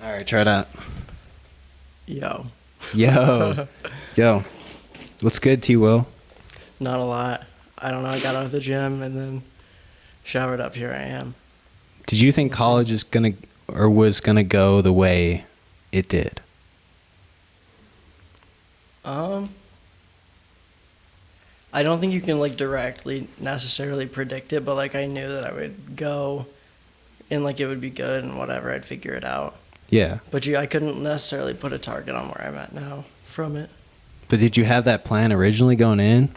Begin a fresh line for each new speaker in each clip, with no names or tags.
All right, try that.
Yo.
Yo. Yo. What's good, T-Will?
Not a lot. I don't know. I got out of the gym and then showered up. Here I am.
Did you think college is going to or was going to go the way it did?
I don't think you can directly necessarily predict it, but I knew that I would go and it would be good and whatever. I'd figure it out.
Yeah.
But I couldn't necessarily put a target on where I'm at now from it.
But did you have that plan originally going in?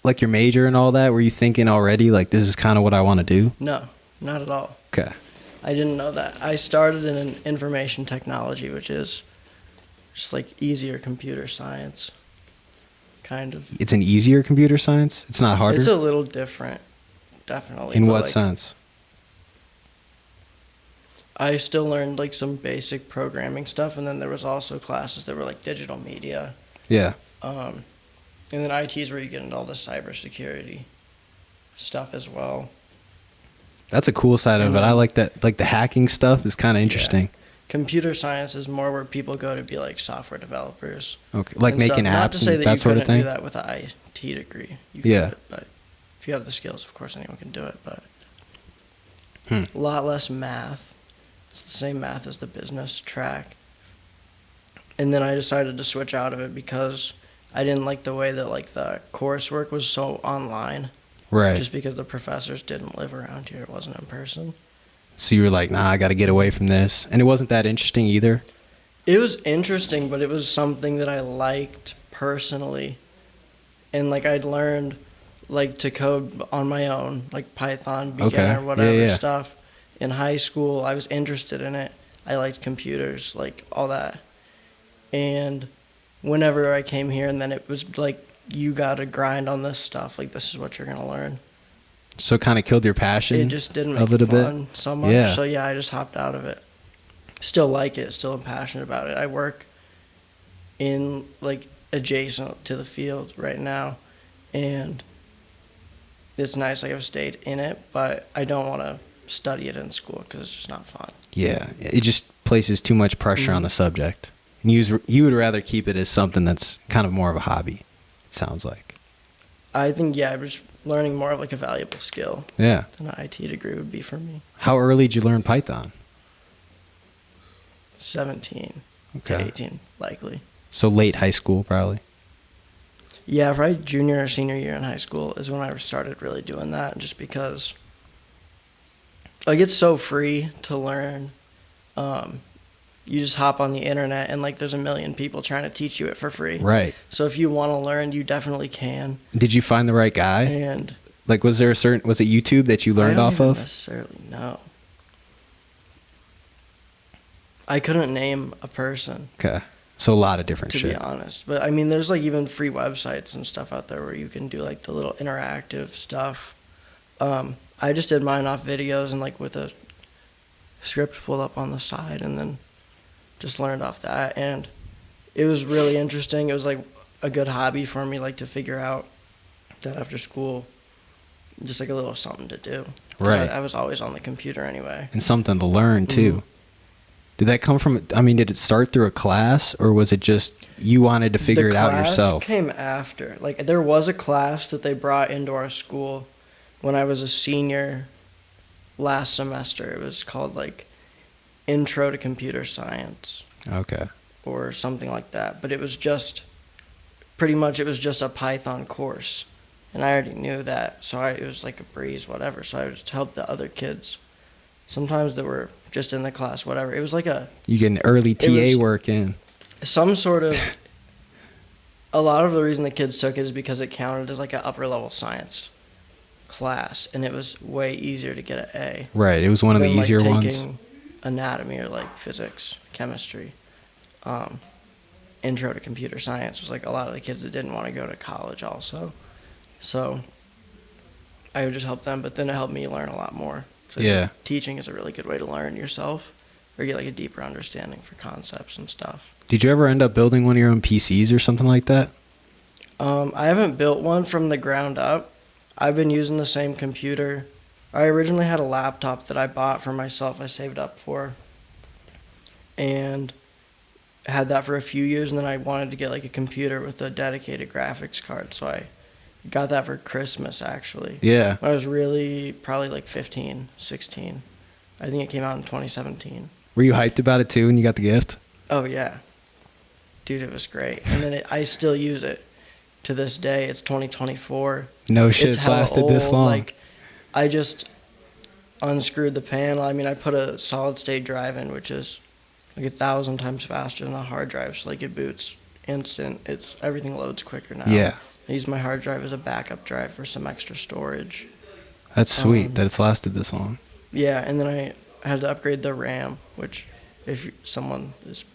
Like your major and all that? Were you thinking already, this is kind of what I want to do?
No, not at all.
Okay.
I didn't know that. I started in information technology, which is just easier computer science, kind of.
It's an easier computer science? It's not harder?
It's a little different, definitely.
In what sense?
I still learned some basic programming stuff, and then there was also classes that were digital media.
Yeah.
And then IT is where you get into all the cybersecurity stuff as well.
That's a cool side of it. I like that. The hacking stuff is kind of interesting.
Yeah. Computer science is more where people go to be software developers.
Okay. Making
Not to
apps
say
and
that
that
you
sort of
couldn't
thing?
do that with an IT degree. You
Yeah.
could, but if you have the skills, of course, anyone can do it. But
Hmm.
a lot less math. It's the same math as the business track. And then I decided to switch out of it because I didn't like the way that the coursework was so online.
Right.
Just because the professors didn't live around here. It wasn't in person.
So you were like, nah, I got to get away from this. And it wasn't that interesting either?
It was interesting, but it was something that I liked personally. And I'd learned to code on my own, Python, beginner, whatever stuff. In high school, I was interested in it. I liked computers, all that. And whenever I came here, and then it was you got to grind on this stuff. This is what you're going to learn.
So it kind of killed your passion?
It just didn't make it fun so much. Yeah. So yeah, I just hopped out of it. Still like it. Still am passionate about it. I work in adjacent to the field right now, and it's nice. I've stayed in it, but I don't want to study it in school because it's just not fun.
Yeah, it just places too much pressure on the subject. And you would rather keep it as something that's kind of more of a hobby, it sounds like.
I think, yeah, I was learning more of a valuable skill.
Yeah.
Than an IT degree would be for me.
How early did you learn Python?
17
to
18, likely.
So late high school, probably?
Yeah, probably junior or senior year in high school is when I started really doing that, just because it's so free to learn. You just hop on the internet and there's a million people trying to teach you it for free.
Right.
So if you want to learn, you definitely can.
Did you find the right guy?
And
was it YouTube that you learned off of?
I don't even necessarily know. I couldn't name a person.
Okay. So a lot of different shit.
To be honest. But I mean, there's even free websites and stuff out there where you can do the little interactive stuff. I just did mine off videos and with a script pulled up on the side, and then just learned off that. And it was really interesting. It was a good hobby for me, to figure out that after school, just a little something to do.
Right.
I was always on the computer anyway.
And something to learn too. Mm-hmm. Did that come from, did it start through a class, or was it just you wanted to figure it out yourself?
The class came after. There was a class that they brought into our school when I was a senior last semester. It was called Intro to Computer Science.
Okay.
Or something like that. But it was just a Python course. And I already knew that. So it was a breeze, whatever. So I just helped the other kids. Sometimes they were just in the class, whatever. It was
You get an early TA work in.
Some sort of... A lot of the reason the kids took it is because it counted as an upper level science class, and it was way easier to get an A.
Right, it was one of the easier ones.
Taking anatomy or physics, chemistry. Intro to computer science was a lot of the kids that didn't want to go to college also. So I would just help them, but then it helped me learn a lot more. So
yeah.
Teaching is a really good way to learn yourself or get a deeper understanding for concepts and stuff.
Did you ever end up building one of your own PCs or something like that?
I haven't built one from the ground up. I've been using the same computer. I originally had a laptop that I bought for myself. I saved up for and had that for a few years, and then I wanted to get like a computer with a dedicated graphics card, so I got that for Christmas actually.
Yeah.
When I was really probably like 15, 16. I think it came out in 2017.
Were you hyped about it too when you got the gift?
Oh yeah. Dude, it was great. And then I still use it to this day. It's 2024.
No shit, it's
hella
lasted this long.
Like, I just unscrewed the panel. I mean, I put a solid state drive in, which is like 1,000 times faster than a hard drive. So like it boots instant. Everything loads quicker now.
Yeah.
I use my hard drive as a backup drive for some extra storage.
That's sweet that it's lasted this long.
Yeah, and then I had to upgrade the RAM, which if someone is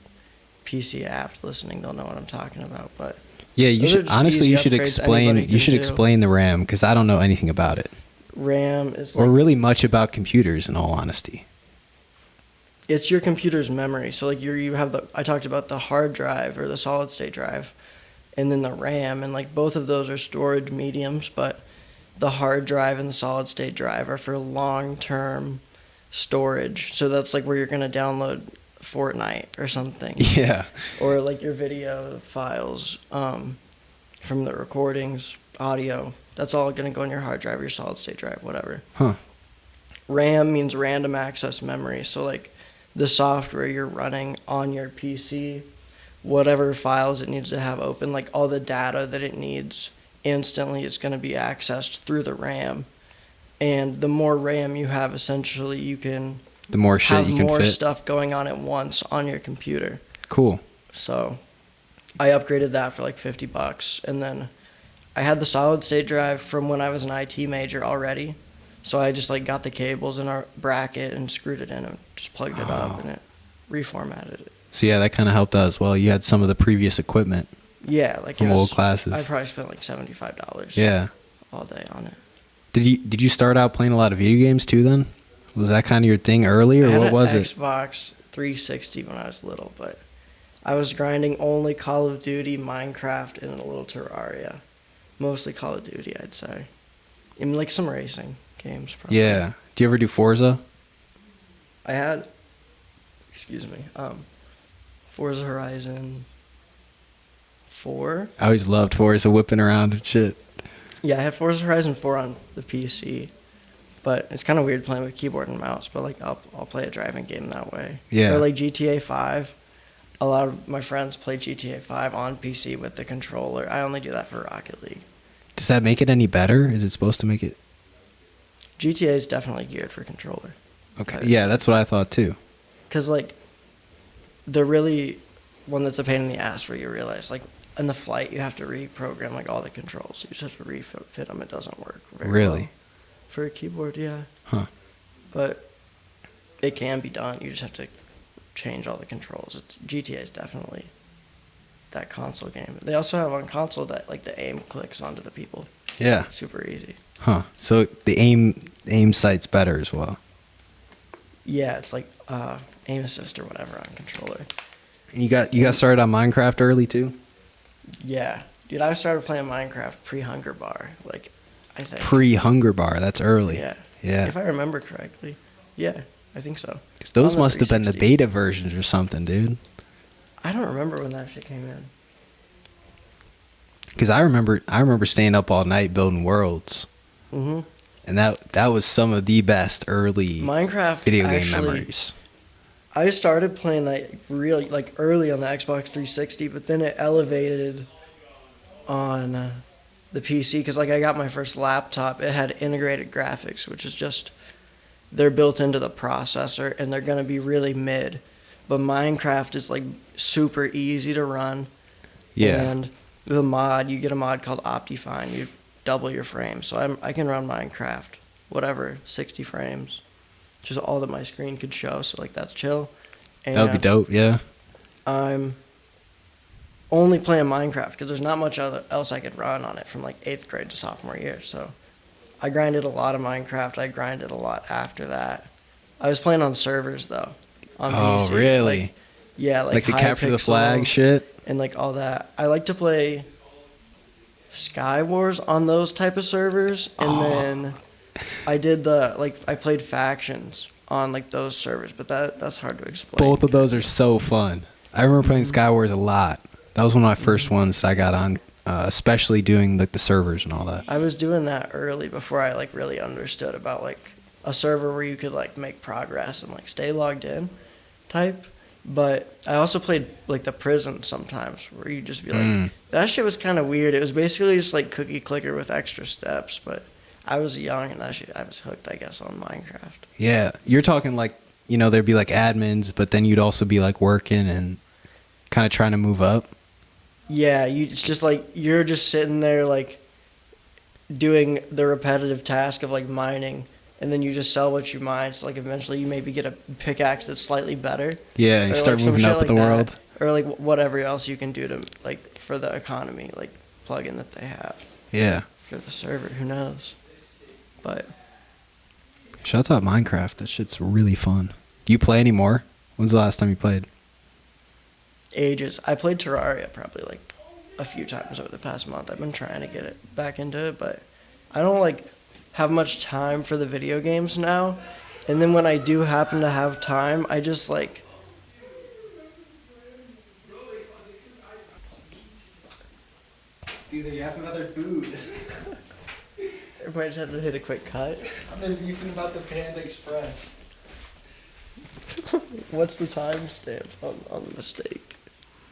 PC apt listening, they'll know what I'm talking about. But
yeah, you should honestly you should explain the RAM because I don't know anything about it.
RAM is
or really much about computers in all honesty.
It's your computer's memory. So like you have I talked about the hard drive or the solid state drive, and then the RAM, and like both of those are storage mediums, but the hard drive and the solid state drive are for long-term storage. So that's like where you're going to download Fortnite or something.
Yeah.
Or like your video files from the recordings, audio. That's all going to go in your hard drive or your solid state drive, whatever.
Huh.
RAM means random access memory. So like the software you're running on your PC, whatever files it needs to have open, like all the data that it needs instantly is going to be accessed through the RAM. And the more RAM you have, essentially, you can
the more shit
have
you can
more
fit.
stuff going on at once on your computer.
Cool.
So I upgraded that for like $50, and then I had the solid state drive from when I was an IT major already. So I just like got the cables in our bracket and screwed it in and just plugged it up, and it reformatted it.
So yeah, that kind of helped out as well. You had some of the previous equipment.
Yeah, like
from old classes.
I probably spent like $75.
Yeah.
All day on it.
Did you start out playing a lot of video games too then? Was that kind of your thing early, or what was it?
Xbox 360 when I was little, but I was grinding only Call of Duty, Minecraft, and a little Terraria. Mostly Call of Duty, I'd say. And like some racing games, probably.
Yeah. Do you ever do Forza?
I had, Forza Horizon 4.
I always loved Forza, whipping around and shit.
Yeah, I had Forza Horizon 4 on the PC, but it's kind of weird playing with keyboard and mouse, but like I'll play a driving game that way.
Yeah.
Or like GTA 5. A lot of my friends play GTA 5 on PC with the controller. I only do that for Rocket League.
Does that make it any better? Is it supposed to make it?
GTA is definitely geared for controller.
Okay. Yeah, that's what I thought too.
Because like, the really one that's a pain in the ass where you realize like in the flight you have to reprogram like all the controls. You just have to refit them. It doesn't work very well. For a keyboard, yeah.
Huh.
But it can be done. You just have to change all the controls. GTA is definitely that console game. They also have on console that like the aim clicks onto the people.
Yeah.
Super easy.
Huh. So the aim sight's better as well.
Yeah, it's like aim assist or whatever on controller.
And you got started on Minecraft early too?
Yeah. Dude, I started playing Minecraft pre-Hunger Bar, like I think.
Pre-Hunger Bar, that's early.
Yeah.
Yeah.
If I remember correctly. Yeah, I think so.
'Cause those must have been the beta versions or something, dude.
I don't remember when that shit came in.
Because I remember staying up all night building worlds.
Mm-hmm.
And that was some of the best early
Minecraft
video game memories.
I started playing that really like early on the Xbox 360, but then it elevated on the PC because like I got my first laptop. It had integrated graphics, which is just they're built into the processor and they're gonna be really mid. But Minecraft is like super easy to run.
Yeah.
And you get a mod called Optifine. You double your frames. So I can run Minecraft, whatever, 60 frames. Which is all that my screen could show, so like that's chill. And
that would be dope, yeah.
I'm only playing Minecraft because there's not much else I could run on it from like 8th grade to sophomore year. So I grinded a lot of Minecraft. I grinded a lot after that. I was playing on servers though, on PC.
Oh, really?
Like, yeah,
like the capture the flag shit?
And like all that. I like to play Sky Wars on those type of servers, and then I did I played factions on like those servers, but that's hard to explain.
Both of those are so fun. I remember playing Skywars a lot. That was one of my first ones that I got on, especially doing like the servers and all that.
I was doing that early before I like really understood about like a server where you could like make progress and like stay logged in type. But I also played like the prison sometimes where you just be like, that shit was kind of weird. It was basically just like cookie clicker with extra steps, but I was young and I was hooked, I guess, on Minecraft.
Yeah, you're talking like, you know, there'd be like admins, but then you'd also be like working and kind of trying to move up.
Yeah, it's just like you're just sitting there like doing the repetitive task of like mining, and then you just sell what you mine. So like eventually you maybe get a pickaxe that's slightly better.
Yeah, and you start moving up in the world.
Or like whatever else you can do to like for the economy, like plugin that they have.
Yeah.
For the server, who knows? But
shouts out Minecraft. That shit's really fun. Do you play anymore? When's the last time you played?
Ages. I played Terraria probably like a few times over the past month. I've been trying to get it back into it, but I don't like have much time for the video games now. And then when I do happen to have time, I just like
Dude, you have another food.
Everybody just had to hit a quick cut.
I've been beefing about the Panda Express.
What's the timestamp on the mistake?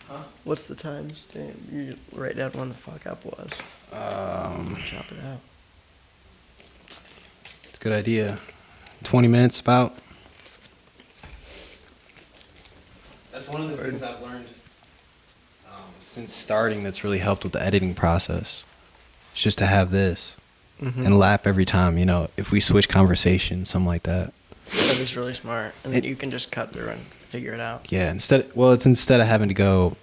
Huh?
What's the timestamp? You write down when the fuck up was. Chop it out.
It's a good idea. 20 minutes about. That's one of the things I've learned since starting that's really helped with the editing process. It's just to have this and lap every time, you know, if we switch conversation, something like that.
That is really smart. And then you can just cut through and figure it out.
Yeah, instead of having to go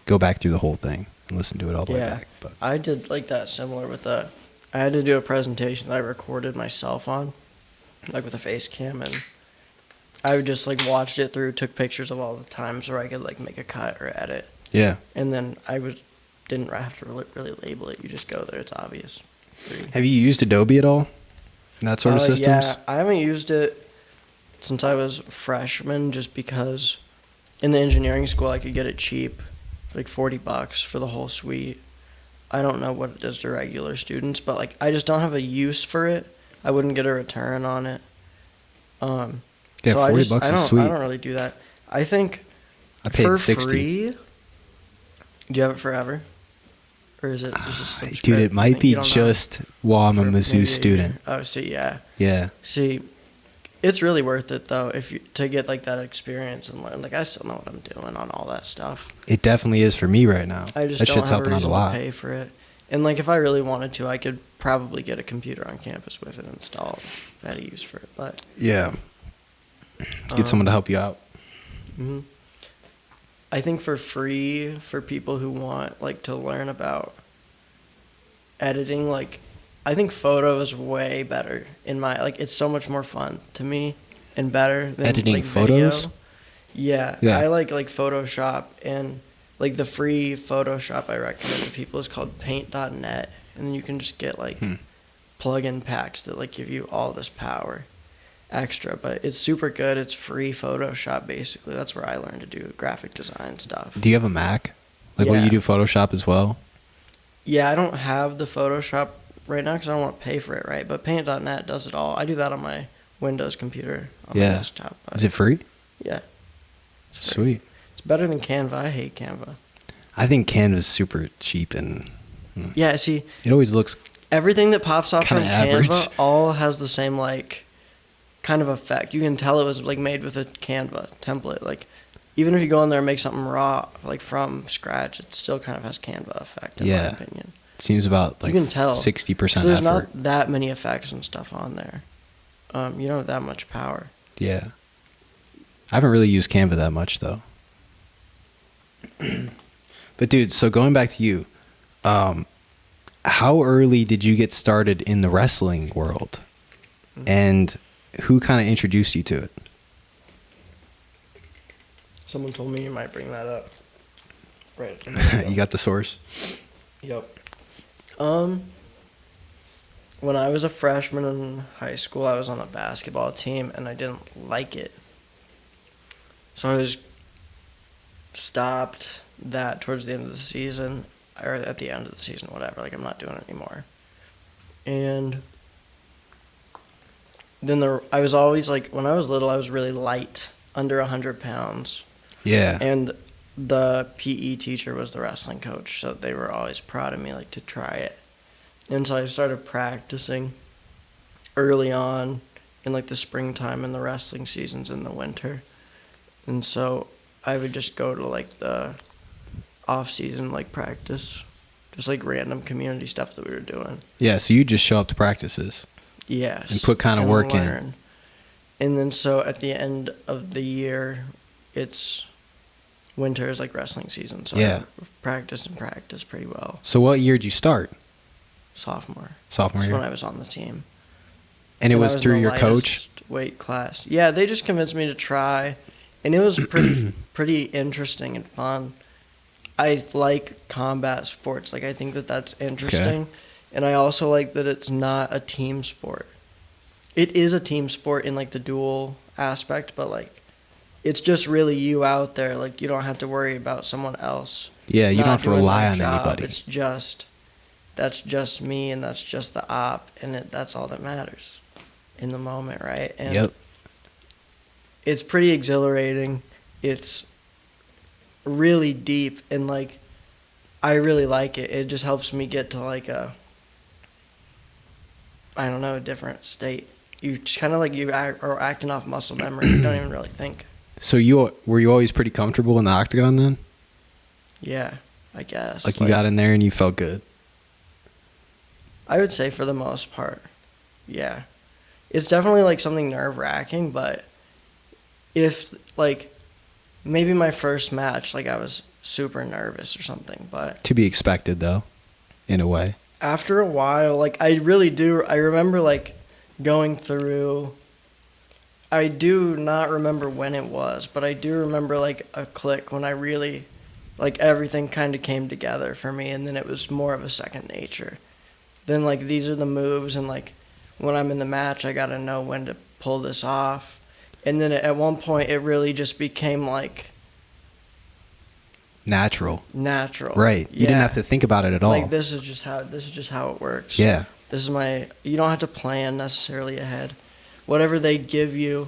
back through the whole thing and listen to it all the way back. But
I did like that similar with I had to do a presentation that I recorded myself on, like with a face cam, and I just like watched it through, took pictures of all the times where I could like make a cut or edit.
Yeah.
And then didn't have to really label it. You just go there. It's obvious.
Have you used Adobe at all? That sort of systems?
Yeah, I haven't used it since I was a freshman, just because in the engineering school I could get it cheap, like $40 for the whole suite. I don't know what it does to regular students, but like I just don't have a use for it. I wouldn't get a return on it.
Yeah,
so
$40 is sweet.
I don't really do that. I think
I paid
for
$60.
free. Do you have it forever? Or is it just a
dude, it might be just while I'm a Mizzou student.
Oh, see, yeah.
Yeah.
See, it's really worth it though to get like that experience and learn. Like I still know what I'm doing on all that stuff.
It definitely is for me right now.
I just
that
don't
shit's
have
helping
a
out a
reason
lot.
to pay for it. And like if I really wanted to, I could probably get a computer on campus with it installed if I had a use for it. But
yeah, get someone to help you out.
Mm-hmm. I think for free for people who want like to learn about editing, like I think photo is way better in my like it's so much more fun to me and better than
editing
like,
photos.
Video. Yeah, I like Photoshop, and like the free Photoshop I recommend to people is called Paint.net, and then you can just get like plug-in packs that like give you all this power extra, but it's super good. It's free Photoshop basically. That's where I learned to do graphic design stuff.
Do you have a Mac? Like, will you do Photoshop as well?
Yeah, I don't have the Photoshop right now because I don't want to pay for it, right? But Paint.net does it all. I do that on my Windows computer on my desktop.
Is it free?
Yeah.
Sweet.
It's better than Canva. I hate Canva.
I think Canva's super cheap and
yeah. See,
it always looks
everything that pops off from
average.
Canva all has the same like kind of effect. You can tell it was like made with a Canva template. Like even if you go in there and make something raw like from scratch, it still kind of has Canva effect in my opinion.
It seems about like
you can tell
60%
so there's
effort.
not that many effects and stuff on there. You don't have that much power.
Yeah. I haven't really used Canva that much though. But dude, so going back to you, how early did you get started in the wrestling world? And who kind of introduced you to it?
Someone told me you might bring that up. Right.
You got the source?
Yep. when I was a freshman in high school, I was on a basketball team, and I didn't like it. So I was stopped that towards the end of the season, or at the end of the season, whatever. Like, I'm not doing it anymore. And then I was always, like, when I was little, I was really light, under 100 pounds.
Yeah.
And the PE teacher was the wrestling coach, so they were always proud of me, like, to try it. And so I started practicing early on in, like, the springtime and the wrestling seasons in the winter. And so I would just go to, like, the off-season, like, practice, just, like, random community stuff that we were doing.
Yeah, so you just show up to practices.
Yes.
And put kind of work
learn.
in.
And then so at the end of the year, winter is like wrestling season, so
yeah.
I practice pretty well.
So what year did you start?
Sophomore
year?
When I was on the team.
And it was through your coach?
Weight class. Yeah, they just convinced me to try, and it was pretty interesting and fun. I like combat sports. Like, I think that's interesting. Okay. And I also like that it's not a team sport. It is a team sport in, like, the dual aspect, but, like, it's just really you out there. Like, you don't have to worry about someone else.
Yeah, you don't have to rely on anybody.
It's that's just me, and that's just the op, and that's all that matters in the moment, right? And
yep.
It's pretty exhilarating. It's really deep, and, like, I really like it. It just helps me get to, like, a different state. You just kind of, like, are acting off muscle memory. You don't even really think.
So were you always pretty comfortable in the octagon then?
Yeah, I guess.
Like, you got in there and you felt good?
I would say for the most part, yeah. It's definitely, like, something nerve-wracking, but if, like, maybe my first match, like, I was super nervous or something, but...
To be expected, though, in a way.
After a while, like, I remember, like, going through... I do not remember when it was, but I do remember, like, a click when I really... Like, everything kind of came together for me, and then it was more of a second nature. Then, like, these are the moves, and, like, when I'm in the match, I gotta know when to pull this off. And then at one point, it really just became, like...
Natural.
Right.
You didn't have to think about it at all.
Like, this is just how it works.
Yeah.
You don't have to plan necessarily ahead. Whatever they give you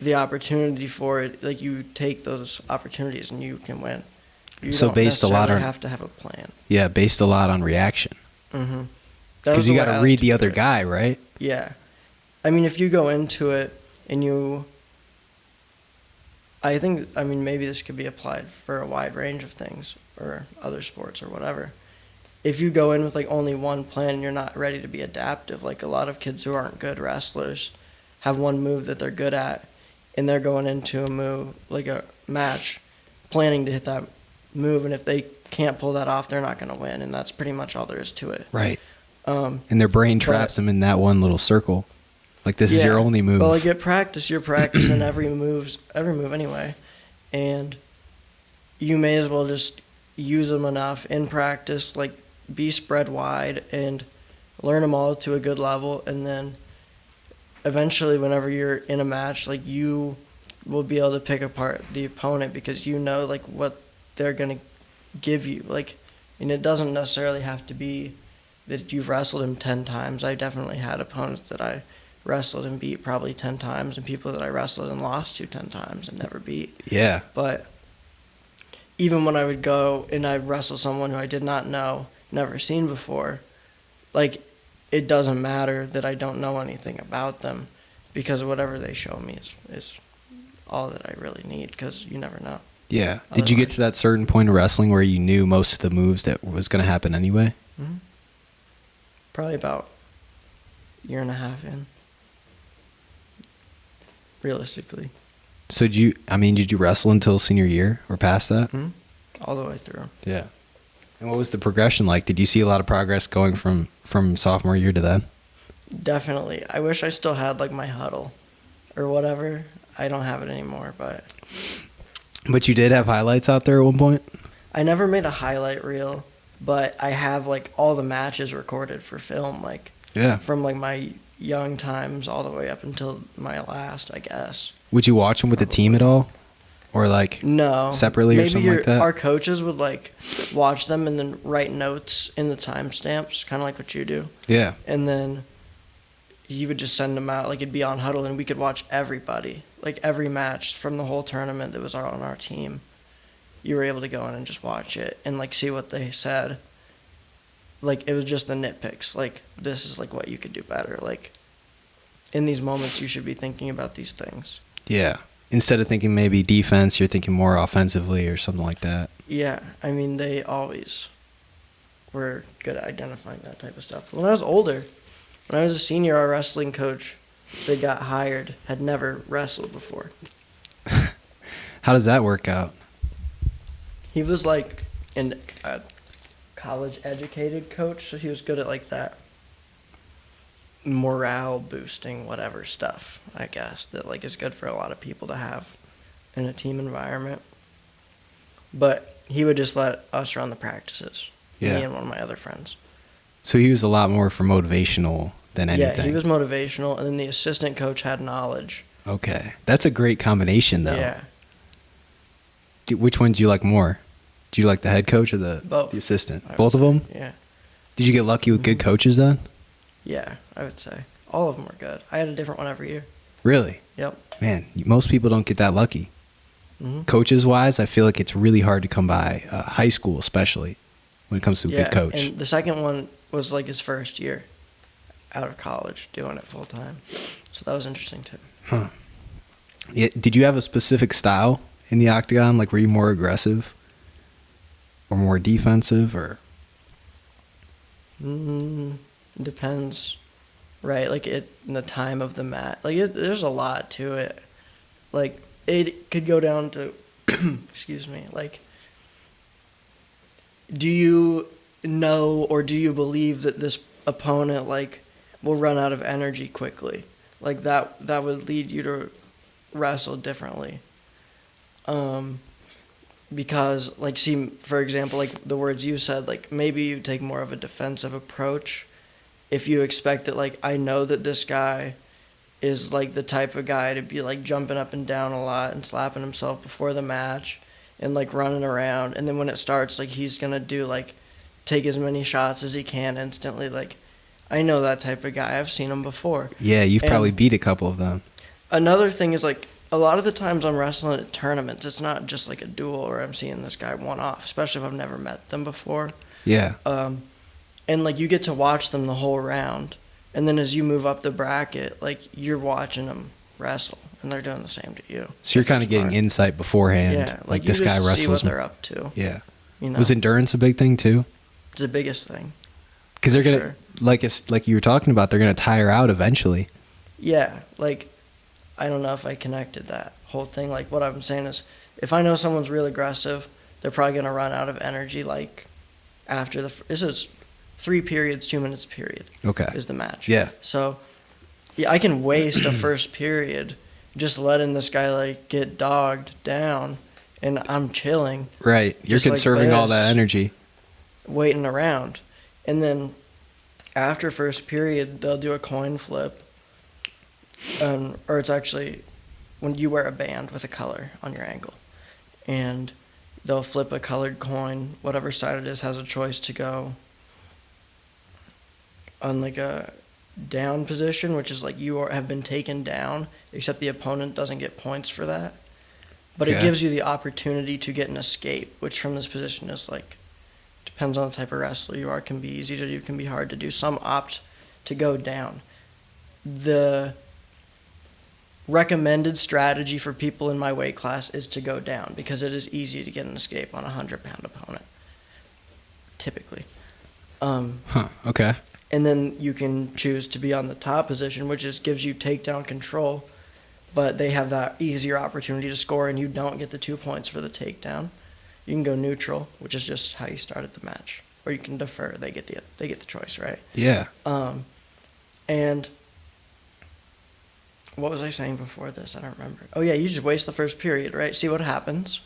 the opportunity for it, like, you take those opportunities and you can win. You
so
don't
based a lot on
have to have a plan.
Yeah, based a lot on reaction.
Mm-hmm.
Because you got to read the other guy, right?
Yeah. I mean, if you go into it and maybe this could be applied for a wide range of things or other sports or whatever. If you go in with, like, only one plan and you're not ready to be adaptive, like, a lot of kids who aren't good wrestlers have one move that they're good at, and they're going into a move, like a match, planning to hit that move, and if they can't pull that off, they're not going to win, and that's pretty much all there is to it.
Right. And their brain traps them in that one little circle. Like, this is your only move.
Well, like, at practice, you're practicing every move anyway, and you may as well just use them enough in practice, like, be spread wide and learn them all to a good level, and then eventually whenever you're in a match, like, you will be able to pick apart the opponent because you know, like, what they're going to give you. Like, and it doesn't necessarily have to be that you've wrestled him 10 times. I definitely had opponents that I wrestled and beat probably 10 times, and people that I wrestled and lost to 10 times and never beat.
Yeah.
But even when I would go and I'd wrestle someone who I did not know, never seen before, like, it doesn't matter that I don't know anything about them because whatever they show me is all that I really need because you never know.
Yeah. Did you get to that certain point of wrestling where you knew most of the moves that was going to happen anyway?
Mm-hmm. Probably about a year and a half in, realistically.
So did you wrestle until senior year or past that?
Mm-hmm. All the way through.
Yeah. And what was the progression like? Did you see a lot of progress going from sophomore year to then?
Definitely. I wish I still had, like, my huddle or whatever. I don't have it anymore, but...
But you did have highlights out there at one point?
I never made a highlight reel, but I have, like, all the matches recorded for film. Like,
Yeah.
From like my young times all the way up until my last, I guess.
Would you watch them with the team at all? Or like
no,
separately or something like that?
Our coaches would like watch them and then write notes in the timestamps, kind of like what you do.
Yeah.
And then you would just send them out, like it'd be on Huddle, and we could watch everybody, like every match from the whole tournament that was on our team. You were able to go in and just watch it and like see what they said. Like it was just the nitpicks. Like this is like what you could do better. Like in these moments, you should be thinking about these things.
Yeah. Instead of thinking maybe defense, you're thinking more offensively or something like that.
Yeah, I mean, they always were good at identifying that type of stuff. When I was older, when I was a senior, our wrestling coach that got hired had never wrestled before.
How does that work out?
He was like a college-educated coach, so he was good at like that morale boosting whatever stuff, I guess, that like is good for a lot of people to have in a team environment. But he would just let us run the practices.
Yeah.
Me and one of my other friends.
So he was a lot more for motivational than anything.
Yeah, he was motivational, and then the assistant coach had knowledge.
Okay. That's a great combination though.
Yeah.
Which one do you like more? Do you like the head coach or the assistant? Both of them?
Yeah.
Did you get lucky with good coaches then?
Yeah, I would say. All of them were good. I had a different one every year.
Really?
Yep.
Man, most people don't get that lucky.
Mm-hmm.
Coaches-wise, I feel like it's really hard to come by, high school especially, when it comes to a good coach.
And the second one was like his first year out of college doing it full-time. So that was interesting too.
Huh. Yeah, did you have a specific style in the octagon? Like, were you more aggressive or more defensive or?
Depends, right? Like in the time of the match. Like there's a lot to it. Like it could go down to, excuse me. Like, do you know or do you believe that this opponent like will run out of energy quickly? Like that would lead you to wrestle differently. Because like, see, for example, like the words you said, like maybe you take more of a defensive approach if you expect that, like, I know that this guy is like the type of guy to be like jumping up and down a lot and slapping himself before the match and like running around, and then when it starts, like he's gonna do like take as many shots as he can instantly. Like I know that type of guy. I've seen him before.
Yeah, you've probably beat a couple of them.
Another thing is like a lot of the times I'm wrestling at tournaments, it's not just like a duel where I'm seeing this guy one off, especially if I've never met them before.
Yeah.
And like you get to watch them the whole round, and then as you move up the bracket, like you're watching them wrestle, and they're doing the same to you.
So you're kind of getting insight beforehand.
Yeah,
like this guy wrestles.
See what they're up to.
Yeah.
You know?
Was endurance a big thing too?
It's the biggest thing.
Because they're gonna like you were talking about, they're gonna tire out eventually.
Yeah, like I don't know if I connected that whole thing. Like what I'm saying is, if I know someone's real aggressive, they're probably gonna run out of energy. Like after this is 3 periods, 2 minutes period.
Okay.
Is the match.
Yeah.
So, yeah, I can waste a first period just letting this guy like get dogged down, and I'm chilling.
Right. You're conserving all that energy.
Waiting around, and then after first period, they'll do a coin flip. Or it's actually when you wear a band with a color on your ankle, and they'll flip a colored coin. Whatever side it is has a choice to go on like a down position, which is like you have been taken down, except the opponent doesn't get points for that. But it gives you the opportunity to get an escape, which from this position is like, depends on the type of wrestler you are, can be easy to do, can be hard to do. Some opt to go down. The recommended strategy for people in my weight class is to go down because it is easy to get an escape on a 100-pound opponent, typically.
Okay.
And then you can choose to be on the top position, which just gives you takedown control, but they have that easier opportunity to score, and you don't get the 2 points for the takedown. You can go neutral, which is just how you started the match, or you can defer. They get the choice, right?
Yeah.
And what was I saying before this? I don't remember. Oh yeah, you just waste the first period, right? See what happens,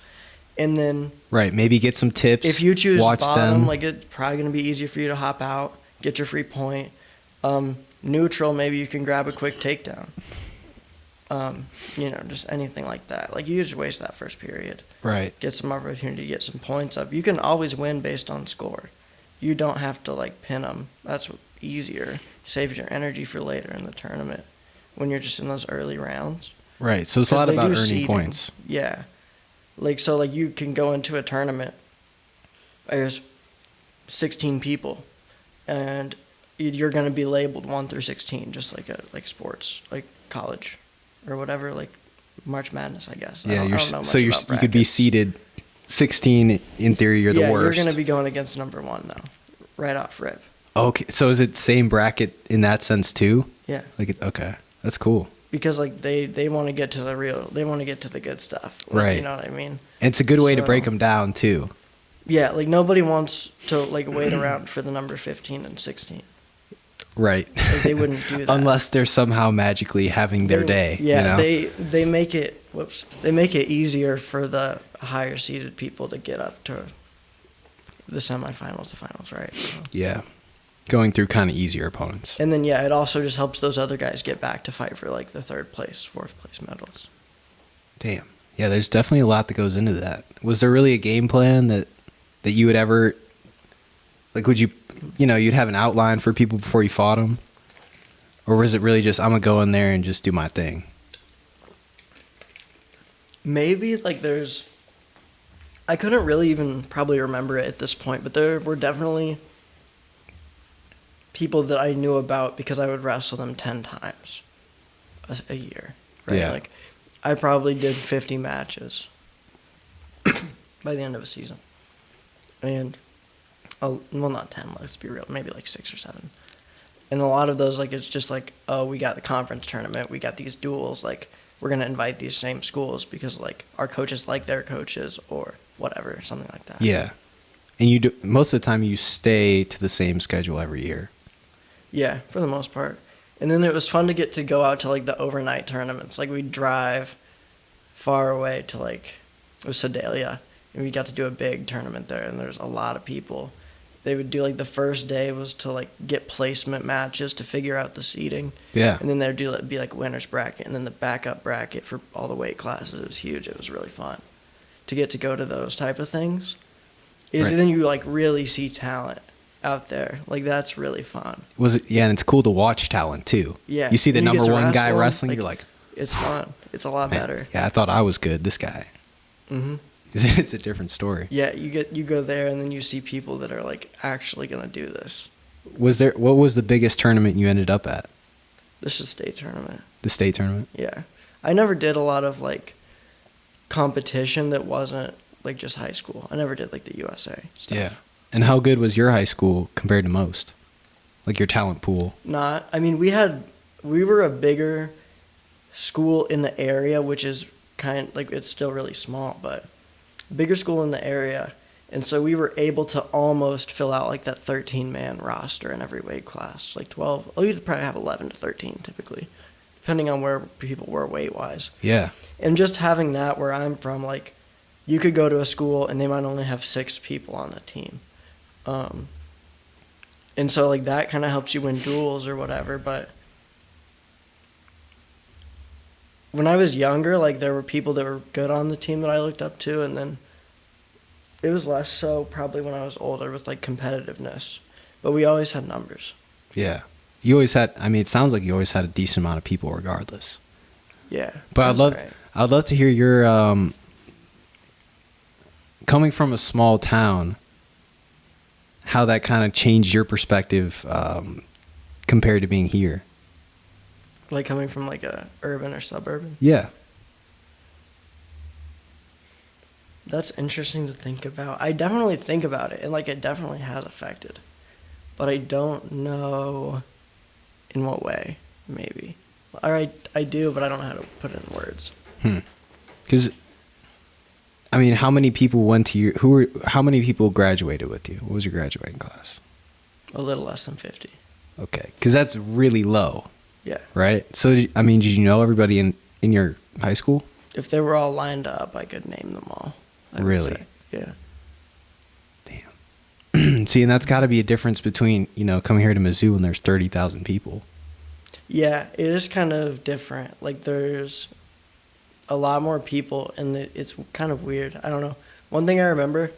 and then
right, maybe get some tips.
If you choose
watch
bottom,
them.
like it's probably gonna be easier for you to hop out, get your free point, Neutral, maybe you can grab a quick takedown. Just anything like that. Like, you just waste that first period.
Right.
Get some opportunity to get some points up. You can always win based on score. You don't have to, like, pin them. That's easier. Save your energy for later in the tournament when you're just in those early rounds.
Right. So it's a lot about earning seeding. Points.
Yeah. So you can go into a tournament. There's 16 people, and you're going to be labeled 1 through 16, just like sports, like college or whatever, like March Madness, I guess.
Yeah, you could be seeded 16 in theory. You're the worst.
You're going to be going against number 1 though, right off rip.
Okay, so is it same bracket in that sense too?
Yeah.
Okay, that's cool.
Because like they want to get to they want to get to the good stuff. Like,
right.
You know what I mean?
And it's a good way to break them down too.
Yeah, like nobody wants to like wait around for the number 15 and 16.
Right.
Like, they wouldn't do that
unless they're somehow magically having their day.
Yeah, they make it. They make it easier for the higher seeded people to get up to the semifinals, the finals, right? So.
Yeah, going through kind of easier opponents.
And then it also just helps those other guys get back to fight for like the 3rd place, 4th place medals.
Damn. Yeah, there's definitely a lot that goes into that. Was there really a game plan that you would ever, like, would you'd have an outline for people before you fought them? Or was it really just, I'm going to go in there and just do my thing?
Maybe, like, I couldn't really even probably remember it at this point, but there were definitely people that I knew about because I would wrestle them 10 times a year, right?
Yeah.
Like, I probably did 50 matches by the end of a season. And, well, not 10, let's be real, maybe like 6 or 7. And a lot of those, like, it's just like, oh, we got the conference tournament, we got these duels, like, we're going to invite these same schools because, like, our coaches like their coaches or whatever, something like that.
Yeah. And most of the time you stay to the same schedule every year.
Yeah, for the most part. And then it was fun to get to go out to, like, the overnight tournaments. Like, we'd drive far away to, like, it was Sedalia, and we got to do a big tournament there, and there's a lot of people. They would do, like, the first day was to, like, get placement matches to figure out the seating.
Yeah.
And then there'd be, like, winner's bracket, and then the backup bracket for all the weight classes. It was huge. It was really fun to get to go to those type of things. Right. Then you, like, really see talent out there. Like, that's really fun.
Yeah, and it's cool to watch talent, too.
Yeah.
You see the number 1 guy wrestling,
like,
you're like...
It's fun. It's a lot better.
Yeah, I thought I was good. This guy.
Mm-hmm.
It's a different story.
Yeah, you go there, and then you see people that are, like, actually going to do this.
What was the biggest tournament you ended up at?
This is state tournament.
The state tournament?
Yeah. I never did a lot of, like, competition that wasn't, like, just high school. I never did, like, the USA stuff.
Yeah. And how good was your high school compared to most? Like, your talent pool?
I mean, we were a bigger school in the area, which is it's still really small, but bigger school in the area. And so we were able to almost fill out, like, that 13-man roster in every weight class. Like 12. Oh, you'd probably have 11 to 13 typically, depending on where people were weight-wise.
Yeah.
And just having that where I'm from, like, you could go to a school and they might only have 6 people on the team. And so, like, that kind of helps you win duels or whatever. But when I was younger, like, there were people that were good on the team that I looked up to, and then it was less so probably when I was older with, like, competitiveness. But we always had numbers.
Yeah. You always had, I mean, it sounds like you always had a decent amount of people regardless.
Yeah.
But I'd love to hear your, coming from a small town, how that kind of changed your perspective compared to being here.
Like, coming from, like, a urban or suburban?
Yeah.
That's interesting to think about. I definitely think about it, and, like, it definitely has affected. But I don't know in what way, maybe. Or I do, but I don't know how to put it in words.
Because, I mean, how many people went to your... How many people graduated with you? What was your graduating class?
A little less than 50.
Okay. Because that's really low.
Yeah.
Right? So, I mean, did you know everybody in your high school?
If they were all lined up, I could name them all.
Really?
Yeah.
Damn. See, and that's got to be a difference between, coming here to Mizzou and there's 30,000 people.
Yeah, it is kind of different. Like, there's a lot more people, and it's kind of weird. I don't know. One thing I remember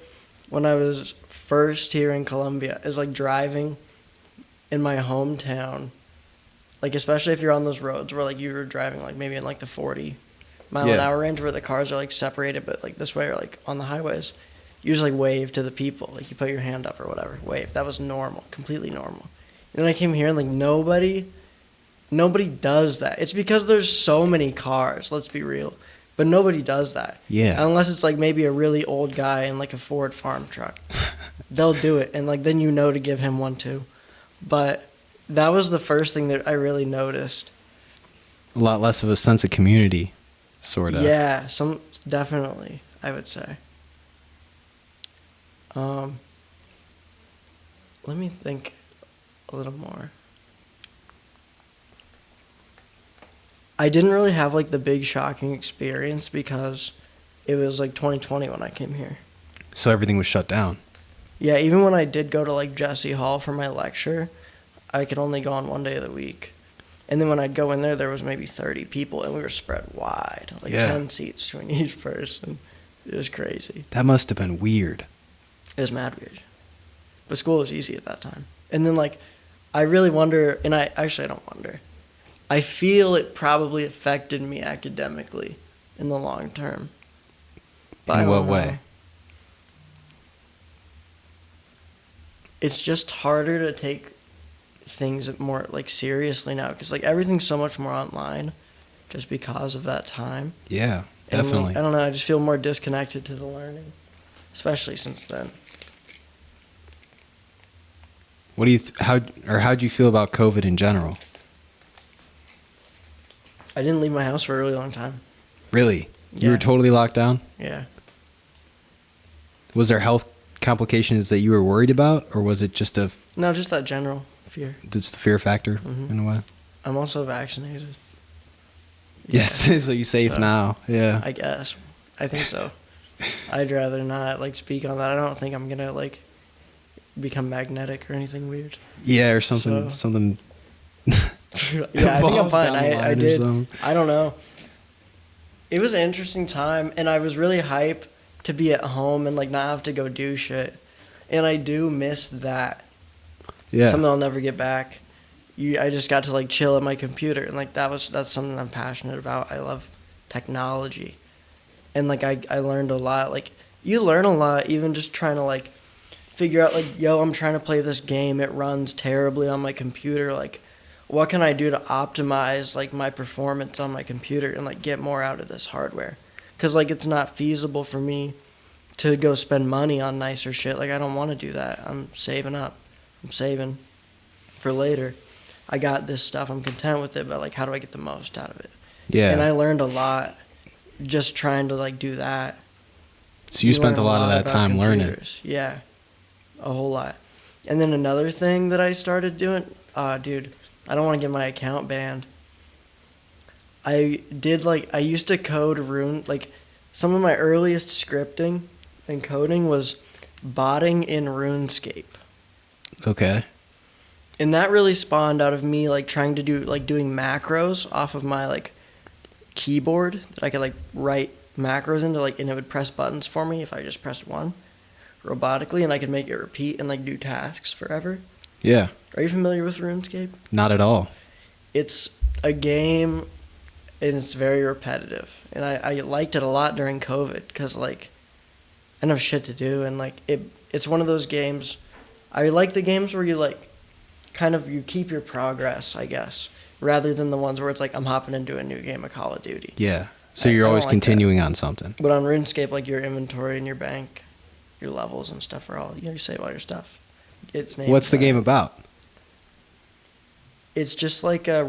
when I was first here in Columbia is, like, driving in my hometown, like, especially if you're on those roads where, like, you were driving, like, maybe in, like, the 40-mile-an-hour range where the cars are, like, separated, but, like, this way or, like, on the highways. You just, like, wave to the people. Like, you put your hand up or whatever. Wave. That was normal. Completely normal. And then I came here and, like, nobody does that. It's because there's so many cars, let's be real. But nobody does that.
Yeah.
Unless it's, like, maybe a really old guy in, like, a Ford farm truck. They'll do it. And, like, then to give him one, too. But that was the first thing that I really noticed.
A lot less of a sense of community, sort of.
Yeah, definitely, I would say. Let me think a little more. I didn't really have, like, the big shocking experience because it was, like, 2020 when I came here.
So everything was shut down.
Yeah, even when I did go to, like, Jesse Hall for my lecture, I could only go on one day of the week. And then when I'd go in there, there was maybe 30 people, and we were spread wide, like 10 seats between each person. It was crazy.
That must have been weird.
It was mad weird. But school was easy at that time. And then, like, I really wonder, and I don't wonder. I feel it probably affected me academically in the long term. But
in what way?
It's just harder to take things more, like, seriously now because, like, everything's so much more online just because of that time.
Yeah, definitely.
And, I don't know, I just feel more disconnected to the learning, especially since then.
What do you how'd you feel about COVID in general?
I didn't leave my house for a really long time.
Really?
Yeah.
You were totally locked down?
Yeah.
Was there health complications that you were worried about, or was it just
No, just that general fear.
just the fear factor in a way?
I'm also vaccinated.
Yes, so you're safe now. Yeah.
I guess. I think so. I'd rather not, like, speak on that. I don't think I'm gonna, like, become magnetic or anything weird.
Yeah, or something.
Yeah, I think I'm fine. I did.
Something.
I don't know. It was an interesting time, and I was really hyped to be at home and, like, not have to go do shit. And I do miss that.
Yeah.
Something I'll never get back. I just got to, like, chill at my computer, and, like, that's something I'm passionate about. I love technology. And, like, I learned a lot. Like, you learn a lot even just trying to, like, figure out, like, I'm trying to play this game. It runs terribly on my computer. Like, what can I do to optimize, like, my performance on my computer and, like, get more out of this hardware? Because, like, it's not feasible for me to go spend money on nicer shit. Like, I don't want to do that. I'm saving up. I'm saving for later. I got this stuff. I'm content with it, but, like, how do I get the most out of it?
Yeah.
And I learned a lot just trying to, like, do that.
So you spent a lot of that time learning.
Yeah, a whole lot. And then another thing that I started doing, dude, I don't want to get my account banned. I used to code like, some of my earliest scripting and coding was botting in RuneScape.
Okay.
And that really spawned out of me, like, trying to doing macros off of my, like, keyboard that I could, like, write macros into, like, and it would press buttons for me if I just pressed one robotically, and I could make it repeat and, like, do tasks forever.
Yeah.
Are you familiar with RuneScape?
Not at all.
It's a game, and it's very repetitive. And I liked it a lot during COVID because, like, I didn't have shit to do, and, like, it's one of those games. I like the games where you, like, kind of you keep your progress, I guess, rather than the ones where it's like I'm hopping into a new game of Call of Duty.
Yeah. So you're always continuing on something.
But on RuneScape, like, your inventory and your bank, your levels and stuff are all, you save all your stuff.
What's the game about?
It's just like a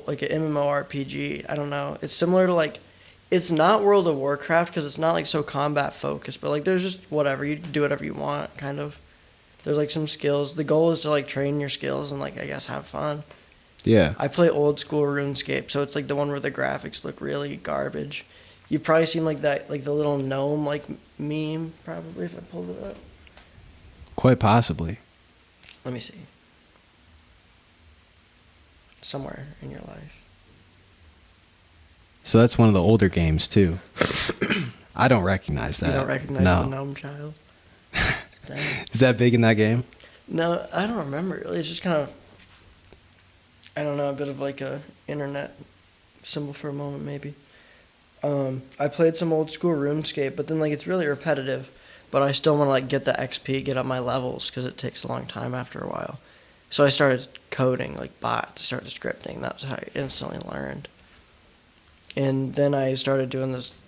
like an MMORPG. I don't know. It's similar to, like, it's not World of Warcraft because it's not, like, so combat focused, but, like, there's just whatever. You do whatever you want, kind of. There's, like, some skills. The goal is to, like, train your skills and, like, I guess have fun.
Yeah.
I play old school RuneScape, so it's, like, the one where the graphics look really garbage. You've probably seen, like, that, like, the little gnome, like, meme, probably, if I pulled it up.
Quite possibly.
Let me see. Somewhere in your life.
So that's one of the older games too. I don't recognize that.
You don't recognize the gnome child? Dang.
Is that big in that game?
No, I don't remember really. It's just kind of, I don't know, a bit of like a internet symbol for a moment maybe. I played some old school RuneScape, but then like it's really repetitive. But I still want to like get the XP, get up my levels, because it takes a long time after a while. So I started coding like bots, I started scripting. That was how I instantly learned. And then I started doing this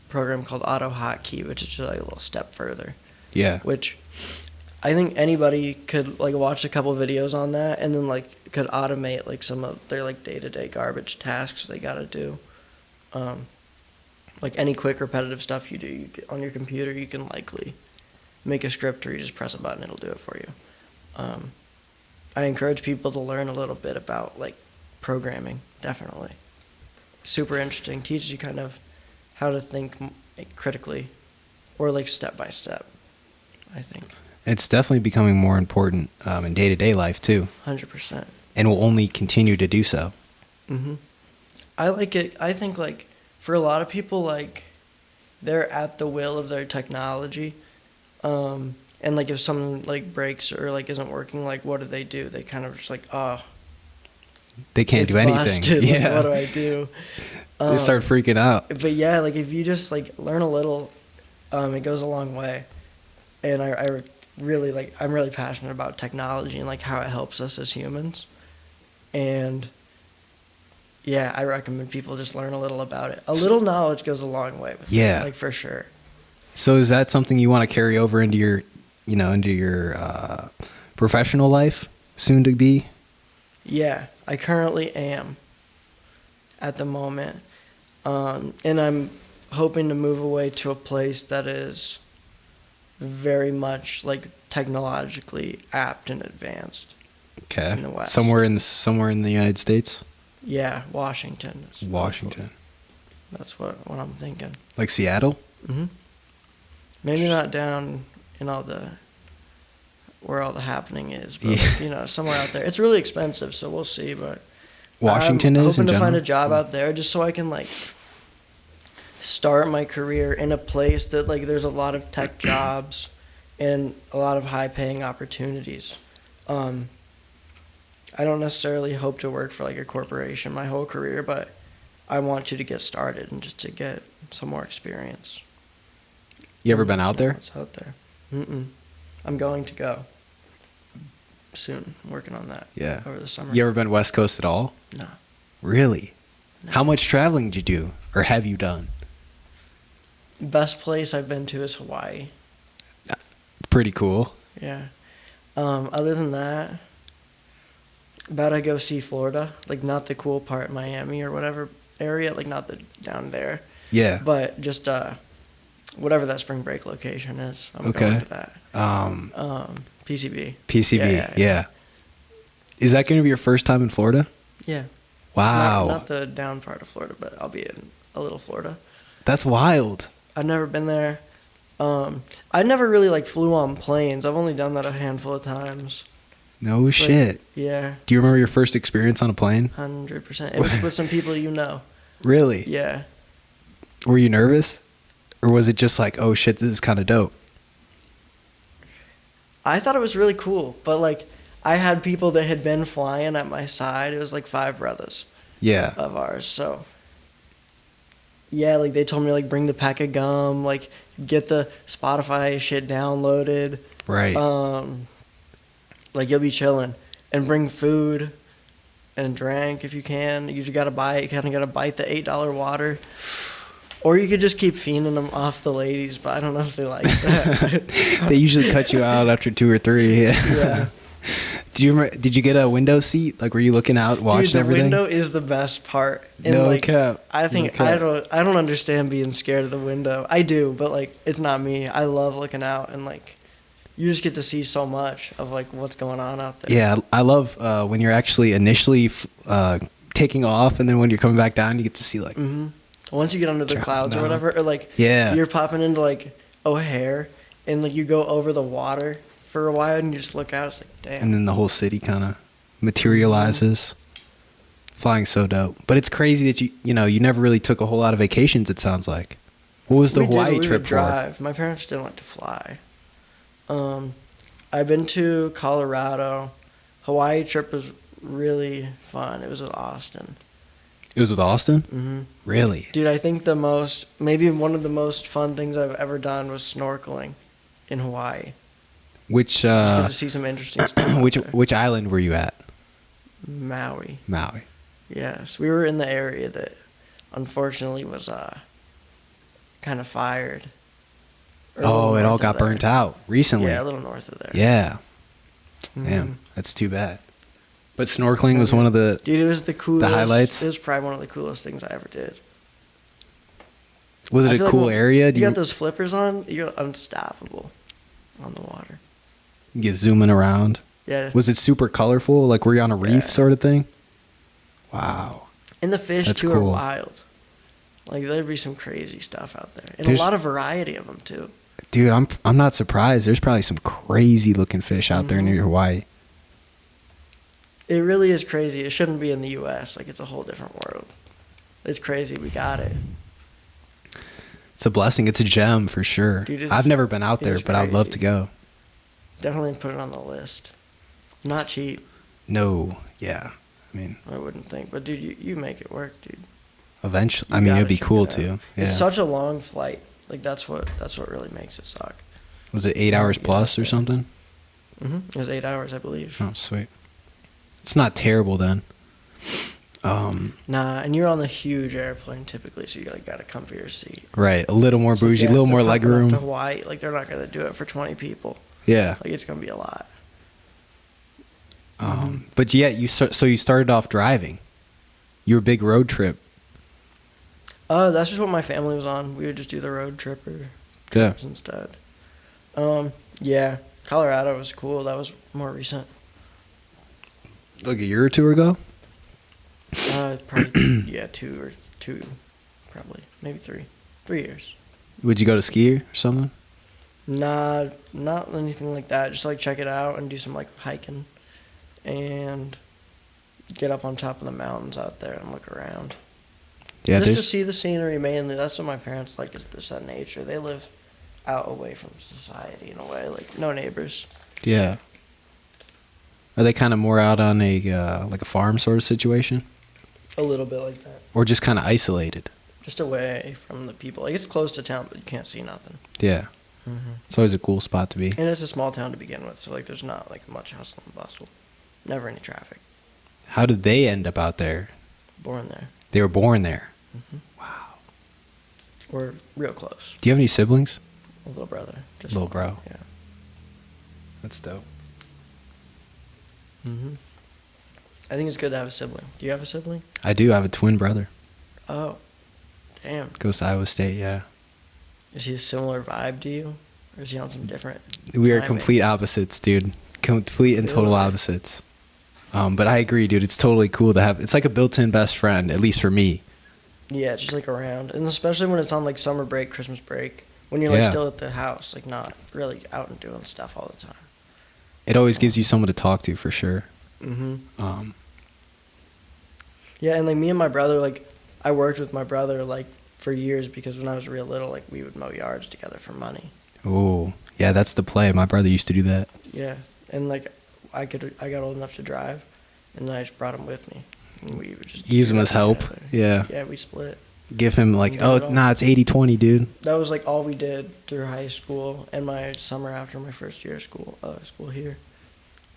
program called AutoHotkey, which is just like a little step further.
Yeah.
Which I think anybody could like watch a couple videos on that and then like could automate like some of their like day-to-day garbage tasks they got to do. Like any quick repetitive stuff you do on your computer, you can likely make a script or you just press a button, it'll do it for you. I encourage people to learn a little bit about like programming, definitely. Super interesting. Teaches you kind of how to think critically or like step by step, I think.
It's definitely becoming more important in day-to-day life too.
100%.
And will only continue to do so.
Mm-hmm. I like it. I think like for a lot of people, like they're at the will of their technology. And like if something like breaks or like isn't working, like what do? They kind of just like, oh,
they can't do anything.
Busted.
Yeah.
Like, what do I do?
They start freaking out.
But yeah, like if you just like learn a little, it goes a long way. And I really like, I'm really passionate about technology and like how it helps us as humans. And yeah, I recommend people just learn a little about it. A little knowledge goes a long way with it, like for sure.
So is that something you want to carry over into your, professional life soon to be?
Yeah, I currently am at the moment. And I'm hoping to move away to a place that is very much like technologically apt and advanced.
Okay.
In the West.
Somewhere in the United States?
Yeah, Washington.
Washington.
That's what I'm thinking.
Like Seattle?
Mm-hmm. Maybe not down in where all the happening is, but somewhere out there. It's really expensive, so we'll see. But
Washington
I'm
is in
hoping to
general?
find a job out there just so I can like start my career in a place that like there's a lot of tech jobs and a lot of high-paying opportunities. I don't necessarily hope to work for like a corporation my whole career, but I want to get started and just to get some more experience.
You ever been out there?
What's out there? I'm going to go soon. I'm working on that.
Yeah.
Over the summer.
You ever been West Coast at all?
No.
Really?
No.
How much traveling did you do, or have you done?
Best place I've been to is Hawaii.
Pretty cool.
Yeah. Other than that, about to go see Florida. Like not the cool part, Miami or whatever area. Like not the down there.
Yeah.
But just whatever that spring break location is. I'm going to that. PCB.
PCB. Yeah. Is that going to be your first time in Florida?
Yeah.
Wow.
It's not the down part of Florida, but I'll be in a little Florida.
That's wild.
I've never been there. I never really like flew on planes. I've only done that a handful of times.
No shit.
Yeah.
Do you remember your first experience on a plane?
100%. It was with some people you know.
Really?
Yeah.
Were you nervous? Or was it just like, oh shit, this is kind of dope?
I thought it was really cool, but like I had people that had been flying at my side. It was like 5 brothers.
Yeah.
Of ours. So yeah, like they told me like bring the pack of gum, like get the Spotify shit downloaded.
Right.
Like you'll be chilling and bring food and drink if you can. You just gotta buy it. You kind of gotta bite the $8 water. Or you could just keep fiending them off the ladies, but I don't know if they like that.
They usually cut you out after 2 or 3.
Yeah.
Did you get a window seat? Like, were you looking out, watching everything?
The window is the best part. And
no
like,
cap.
I think I don't understand being scared of the window. I do, but like it's not me. I love looking out and like you just get to see so much of like what's going on out there.
Yeah, I love when you're actually initially taking off, and then when you're coming back down, you get to see like.
Mm-hmm. Once you get under the clouds or whatever, or like
you're
popping into like O'Hare and like you go over the water for a while, and you just look out, it's like, damn.
And then the whole city kind of materializes. Flying so dope. But it's crazy that you never really took a whole lot of vacations, it sounds like. What was the Hawaii trip
would drive. My parents didn't like to fly. I've been to Colorado. Hawaii trip was really fun. It was with Austin.
It was with Austin?
Mm-hmm.
Really?
Dude, I think maybe one of the most fun things I've ever done was snorkeling in Hawaii.
Which
just get to see some interesting stuff.
Which island were you at?
Maui.
Maui.
Yes, we were in the area that unfortunately was kind of fired.
Oh, it all got burnt out recently.
Yeah, a little north of there.
Yeah. Damn, that's too bad. But snorkeling was one of the
dude. It was the coolest.
The highlights.
It was probably one of the coolest things I ever did.
Was it a cool area?
You got those flippers on. You're unstoppable on the water.
You get zooming around.
Yeah.
Was it super colorful? Like were you on a reef sort of thing? Wow.
And the fish
That's
too
cool.
are wild. Like there'd be some crazy stuff out there, and a lot of variety of them too.
Dude, I'm not surprised. There's probably some crazy looking fish out there near Hawaii.
It really is crazy. It shouldn't be in the U.S. Like, it's a whole different world. It's crazy. We got it.
It's a blessing. It's a gem for sure. Dude, I've never been out there, but I'd love to go.
Definitely put it on the list. Not cheap.
No. Yeah. I mean,
I wouldn't think. But, dude, you make it work, dude.
Eventually. I mean, it'd be cool, too. Yeah.
It's such a long flight. Like, that's what really makes it suck.
Was it 8 hours plus or something?
Mm-hmm. It was 8 hours, I believe.
Oh, sweet. It's not terrible then.
Nah, and you're on the huge airplane typically, so you gotta comfy your seat.
Right, a little more bougie, a little more leg room.
To Hawaii, like they're not gonna do it for 20 people.
Yeah,
like it's gonna be a lot.
But yeah, you started off driving. You were a big road trip.
That's just what my family was on. We would just do the road trip or trips instead. Yeah, Colorado was cool. That was more recent.
Like a year or two ago?
Probably, yeah, probably, maybe 3 years.
Would you go to ski or something?
Nah, not anything like that. Just like check it out and do some like hiking and get up on top of the mountains out there and look around. Yeah, just to see the scenery mainly. That's what my parents like, is just that nature. They live out away from society in a way, like no neighbors.
Yeah. Are they kind of more out on a like a farm sort of situation?
A little bit like that.
Or just kind of isolated?
Just away from the people. Like it's close to town, but you can't see nothing.
Yeah. Mm-hmm. It's always a cool spot to be.
And it's a small town to begin with, so like there's not like much hustle and bustle. Never any traffic.
How did they end up out there?
Born there.
They were born there?
Mm-hmm.
Wow.
We're real close.
Do you have any siblings?
A little brother. Just
little bro.
Yeah.
That's dope.
Mm-hmm. I think it's good to have a sibling. Do you have a sibling?
I do. I have a twin brother.
Oh, damn.
Goes to Iowa State, yeah.
Is he a similar vibe to you? Or is he on some different
We are complete opposites, dude. Complete and total opposites. But I agree, dude. It's totally cool to have. It's like a built-in best friend, at least for me.
Yeah, it's just like around. And especially when it's on like summer break, Christmas break. When you're like still at the house, like not really out and doing stuff all the time.
It always gives you someone to talk to for sure.
Mm-hmm. Yeah, and like me and my brother, like I worked with my brother like for years because when I was real little, like we would mow yards together for money.
Oh, yeah, that's the play. My brother used to do that.
Yeah, and like I got old enough to drive, and then I just brought him with me, and we would just
use him as help.
Together.
Yeah.
Yeah, we split.
Give him like, oh, nah, it's 80-20, dude.
That was like all we did through high school and my summer after my first year of school here.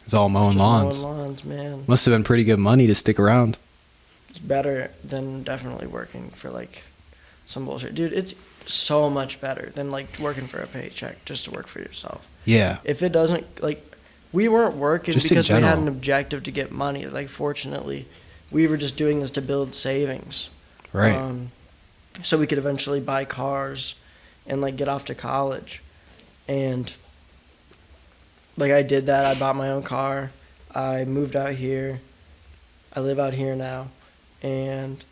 It's all mowing lawns.
Mowing lawns, man.
Must have been pretty good money to stick around.
It's better than definitely working for like some bullshit. Dude, it's so much better than like working for a paycheck just to work for yourself.
Yeah.
If it doesn't, like, we weren't working
just
because we had an objective to get money. Like, fortunately, we were just doing this to build savings.
Right.
So we could eventually buy cars and like get off to college. And like I did that. I bought my own car. I moved out here. I live out here now. And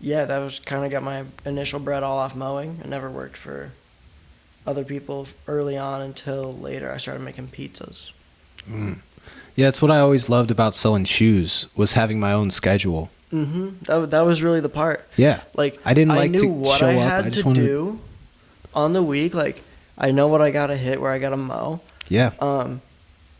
yeah, that was kind of got my initial bread all off mowing. I never worked for other people early on until later I started making pizzas.
Mm. Yeah, that's what I always loved about selling shoes, was having my own schedule.
That was really the part.
Yeah.
Like,
I didn't
I
like
knew
to
what
show
I
up.
had
I just
to
wanted
do on the week. Like, I know what I gotta hit, where I gotta mow.
Yeah.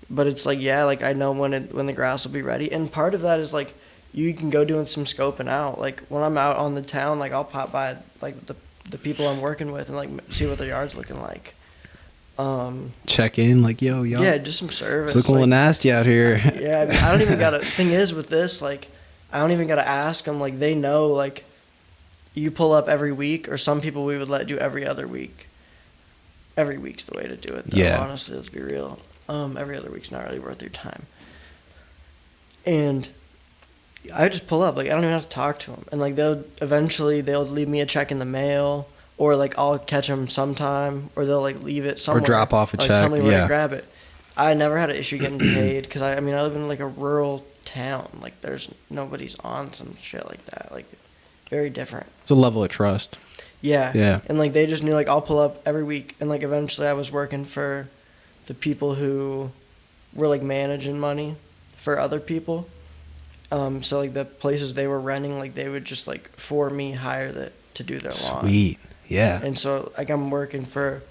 But it's like, yeah, like I know when the grass will be ready, and part of that is like you can go doing some scoping out. Like when I'm out on the town, like I'll pop by like the people I'm working with and like see what their yard's looking like.
Check in, like, yo,
yeah, just some service.
It's looking a little nasty out here.
Yeah, I mean, I don't even gotta. Thing is with this, like, I don't even gotta ask them. Like they know, like, you pull up every week, or some people we would let do every other week. Every week's the way to do it, though,
Yeah.
honestly, let's be real. Every other week's not really worth your time. And I just pull up, like, I don't even have to talk to them. And, like, they'll leave me a check in the mail, or, like, I'll catch them sometime, or they'll, like, leave it somewhere.
Or drop off a
like,
check,
tell me where
yeah.
to grab it. I never had an issue getting paid, because, I live in, like, a rural town. Like, there's nobody's on some shit like that. Like, very different.
It's a level of trust.
Yeah.
Yeah.
And, like, they just knew, like, I'll pull up every week. And, like, eventually I was working for the people who were, like, managing money for other people. So, like, the places they were renting, like, they would just, like, for me, hire to do their lawn.
Sweet. Yeah.
And so, like, I'm working for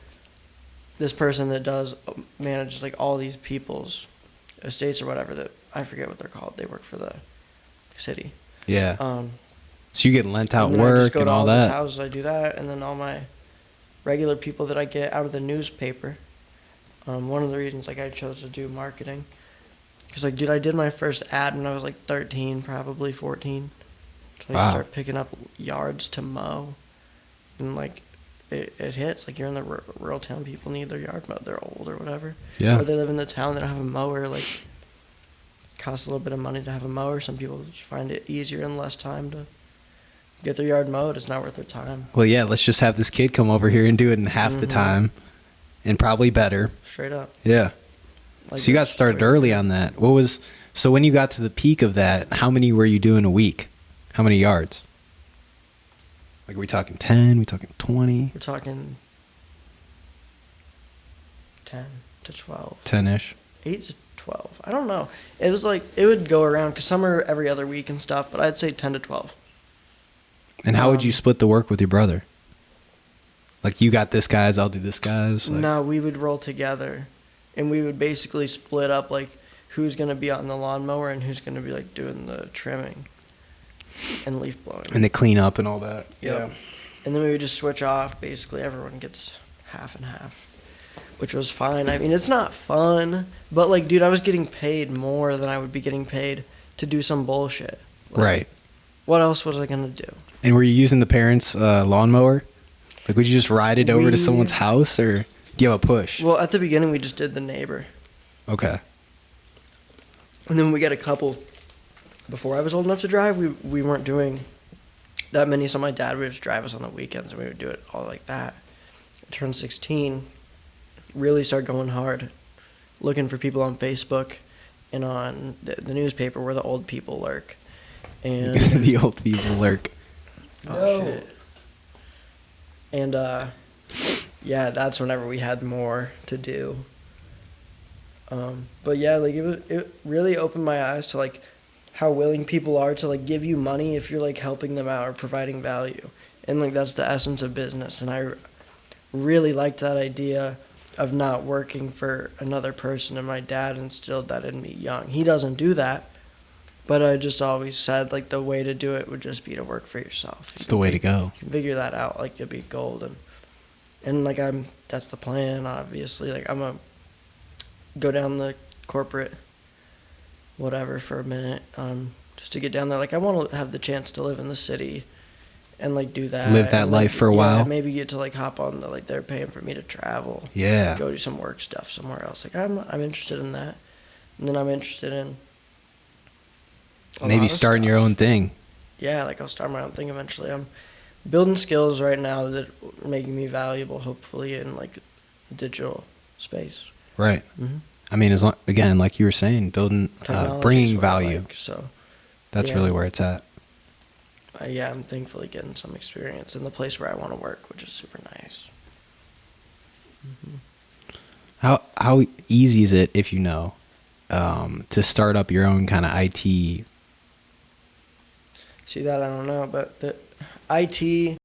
this person that manages, like, all these people's estates or whatever that, I forget what they're called. They work for the city.
Yeah. So you get lent out
and then I just
work
go
and
to
all
these
that.
houses, I do that, and then all my regular people that I get out of the newspaper. One of the reasons, like, I chose to do marketing, because, like, dude, I did my first ad when I was, like, 13, probably 14. So I start picking up yards to mow, and, like, it hits. Like, you're in the rural town, people need their yard mowed. They're old or whatever.
Yeah.
Or they live in the town, they don't have a mower. Like, costs a little bit of money to have a mower. Some people just find it easier and less time to get their yard mowed. It's not worth their time.
Well, yeah, let's just have this kid come over here and do it in half the time, and probably better.
Straight up.
Yeah.
Like,
So you got started early on that. So when you got to the peak of that, how many were you doing a week? How many yards? Like, are we talking 10? We talking 20?
We're talking 10 to 12.
10-ish.
8 to 12. I don't know. It was like, it would go around, because some are every other week and stuff, but I'd say 10 to 12.
And how would you split the work with your brother? Like, you got this guy's, I'll do this guy's? Like...
No, we would roll together, and we would basically split up, like, who's going to be on the lawnmower and who's going to be, like, doing the trimming and leaf blowing.
And the clean up and all that.
Yep. Yeah. And then we would just switch off. Basically, everyone gets half and half, which was fine. I mean, it's not fun, but, like, dude, I was getting paid more than I would be getting paid to do some bullshit. Like,
Right.
What else was I going to do?
And were you using the parents' lawnmower? Like, would you just ride it over to someone's house, or do you have a push?
Well, at the beginning, we just did the neighbor.
Okay.
And then we got a couple. Before I was old enough to drive, we weren't doing that many, so my dad would just drive us on the weekends, and we would do it all like that. I turned 16, really started going hard, looking for people on Facebook and on the newspaper where the old people lurk. And
The old people lurk.
Oh, shit. And, yeah, that's whenever we had more to do. But, yeah, like, it really opened my eyes to, like, how willing people are to, like, give you money if you're, like, helping them out or providing value. And, like, that's the essence of business. And I really liked that idea of not working for another person, and my dad instilled that in me young. He doesn't do that. But I just always said, like, the way to do it would just be to work for yourself.
It's the way to go.
You can figure that out, like, you'll be golden. And, like, that's the plan, obviously. Like, I'm going to go down the corporate whatever for a minute, just to get down there. Like, I want to have the chance to live in the city and, like, do that.
Live that
and,
life
like,
for a while.
Maybe get to, like, hop on like, they're paying for me to travel.
Yeah.
Go do some work stuff somewhere else. Like, I'm interested in that. And then I'm interested in
maybe starting your own thing.
Yeah, like, I'll start my own thing eventually. I'm building skills right now that are making me valuable, hopefully, in, like, digital space.
Right.
Mm-hmm.
I mean, again, like you were saying, building, bringing value.
Like, so
that's really where it's at.
Yeah, I'm thankfully getting some experience in the place where I want to work, which is super nice.
How easy is it, if you know, to start up your own kind of IT?
See, that I don't know, but the IT